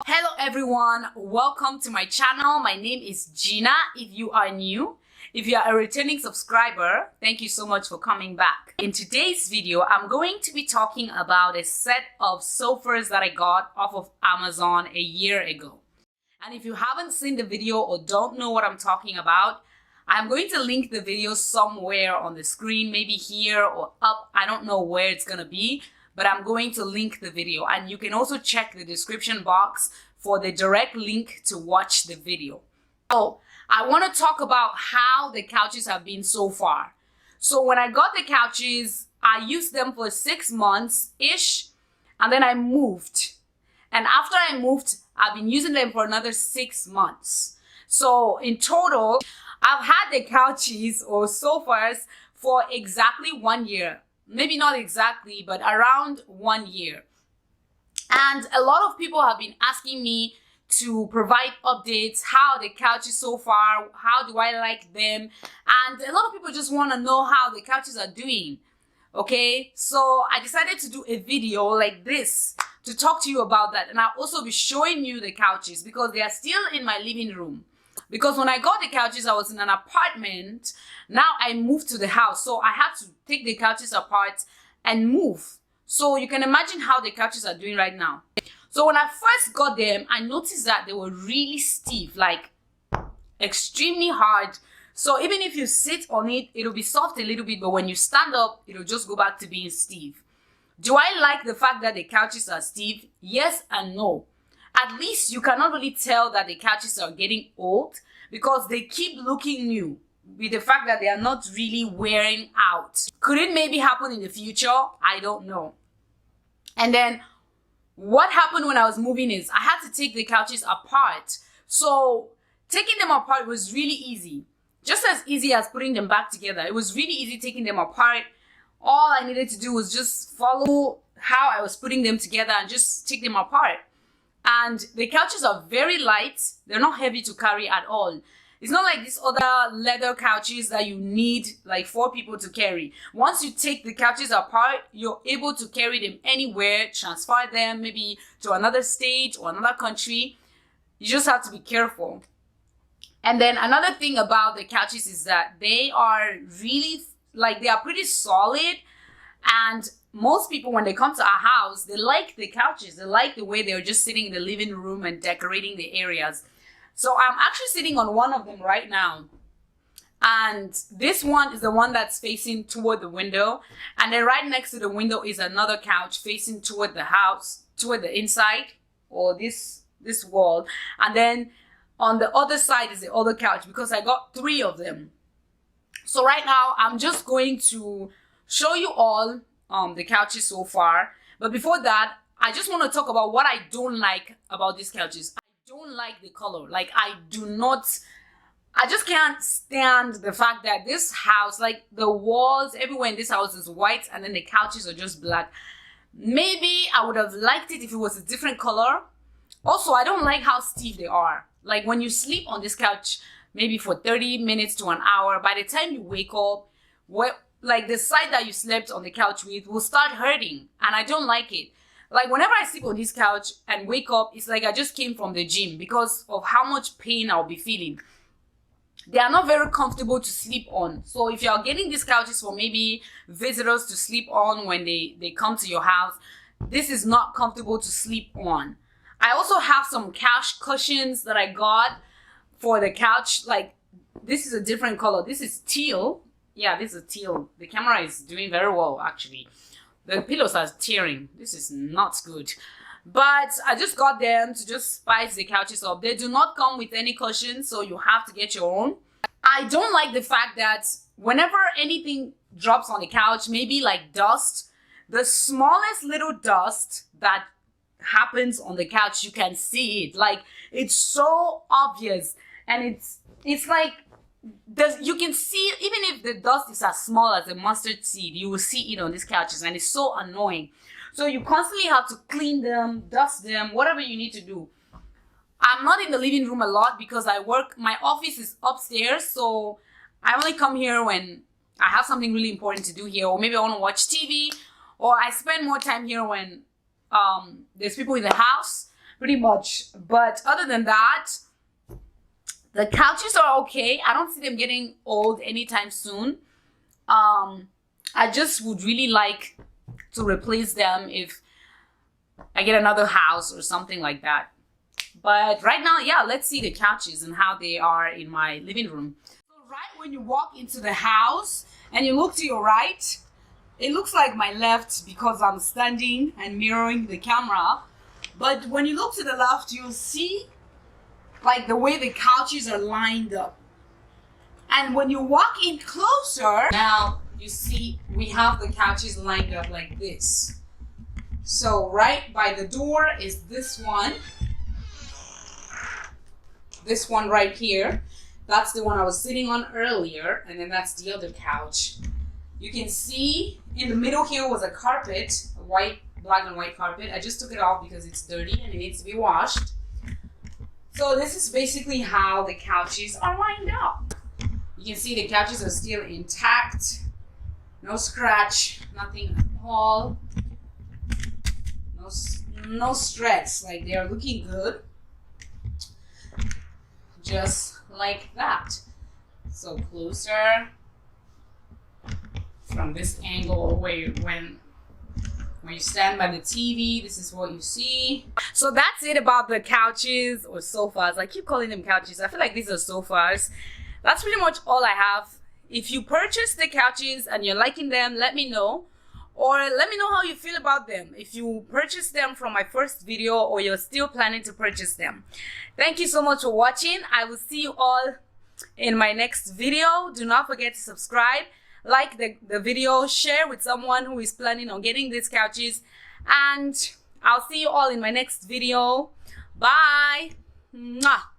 Hello everyone, welcome to my channel. My name is Gina. If you are new, if you are a returning subscriber, thank you so much for coming back. In today's video, I'm going to be talking about a set of sofas that I got off of Amazon a year ago. And if you haven't seen the video or don't know what I'm talking about, I'm going to link the video somewhere on the screen, maybe here or up. I don't know where it's gonna be, but I'm going to link the video, and you can also check the description box for the direct link to watch the video. So I want to talk about how the couches have been so far. So when I got the couches, I used them for 6 months-ish, and then I moved. And after I moved, I've been using them for another 6 months. So in total, I've had the couches or sofas for exactly 1 year. Maybe not exactly, but around 1 year. And a lot of people have been asking me to provide updates, how the couches so far, how do I like them? And a lot of people just want to know how the couches are doing. Okay, so I decided to do a video like this to talk to you about that. And I'll also be showing you the couches because they are still in my living room. Because when I got the couches, I was in an apartment. Now I moved to the house, so I had to take the couches apart and move. So you can imagine how the couches are doing right now. So when I first got them, I noticed that they were really stiff, like extremely hard. So even if you sit on it, it'll be soft a little bit, but when you stand up, it'll just go back to being stiff. Do I like the fact that the couches are stiff? Yes and no. At least you cannot really tell that the couches are getting old because they keep looking new with the fact that they are not really wearing out. Could it maybe happen in the future? I don't know. And then what happened when I was moving is I had to take the couches apart. So taking them apart was really easy. Just as easy as putting them back together. It was really easy taking them apart. All I needed to do was just follow how I was putting them together and just take them apart. And the couches are very light. They're not heavy to carry at all. It's not like these other leather couches that you need like 4 people to carry. Once you take the couches apart, you're able to carry them anywhere, transfer them maybe to another state or another country. You just have to be careful. And then another thing about the couches is that they are really, they are pretty solid. And most people, when they come to our house, they like the couches. They like the way they're just sitting in the living room and decorating the areas. So I'm actually sitting on one of them right now. And this one is the one that's facing toward the window. And then right next to the window is another couch facing toward the house, toward the inside, or this wall. And then on the other side is the other couch because I got 3 of them. So right now I'm just going to show you all the couches so far. But before that, I just want to talk about what I don't like about these couches. I don't like the color. I just can't stand the fact that this house, like the walls everywhere in this house is white and then the couches are just black. Maybe I would have liked it if it was a different color. Also, I don't like how stiff they are. Like when you sleep on this couch, maybe for 30 minutes to an hour, by the time you wake up, like the side that you slept on the couch with will start hurting, and I don't like it. Like whenever I sleep on this couch and wake up, it's like I just came from the gym because of how much pain I'll be feeling. They are not very comfortable to sleep on. So if you're getting these couches for maybe visitors to sleep on when they come to your house, this is not comfortable to sleep on. I also have some couch cushions that I got for the couch. Like this is a different color. This is teal. Yeah, this is teal. The camera is doing very well, actually. The pillows are tearing. This is not good. But I just got them to just spice the couches up. They do not come with any cushions, so you have to get your own. I don't like the fact that whenever anything drops on the couch, maybe like dust, the smallest little dust that happens on the couch, you can see it. Like, it's so obvious. And it's like, you can see, even if the dust is as small as a mustard seed, you will see it on these couches, and it's so annoying. So you constantly have to clean them, dust them, whatever you need to do. I'm not in the living room a lot because my office is upstairs, so I only come here when I have something really important to do here, or maybe I want to watch TV, or I spend more time here when there's people in the house. pretty much. But other than that, the couches are okay. I don't see them getting old anytime soon. I just would really like to replace them if I get another house or something like that. But right now, yeah, let's see the couches and how they are in my living room. So right when you walk into the house and you look to your right, it looks like my left because I'm standing and mirroring the camera. But when you look to the left, you'll see like the way the couches are lined up. And when you walk in closer, now you see we have the couches lined up like this. So right by the door is this one. This one right here, that's the one I was sitting on earlier, and then that's the other couch. You can see in the middle here was a carpet, a white, black and white carpet. I just took it off because it's dirty and it needs to be washed. So this is basically how the couches are lined up. You can see the couches are still intact, no scratch, nothing at all, no stress, like they are looking good. Just like that. So closer from this angle where when you stand by the TV, this is what you see. So that's it about the couches or sofas. I keep calling them couches. I feel like these are sofas. That's pretty much all I have. If you purchase the couches and you're liking them, let me know. Or let me know how you feel about them. If you purchased them from my first video or you're still planning to purchase them. Thank you so much for watching. I will see you all in my next video. Do not forget to subscribe, like the video, share with someone who is planning on getting these couches. And I'll see you all in my next video. Bye. Mwah.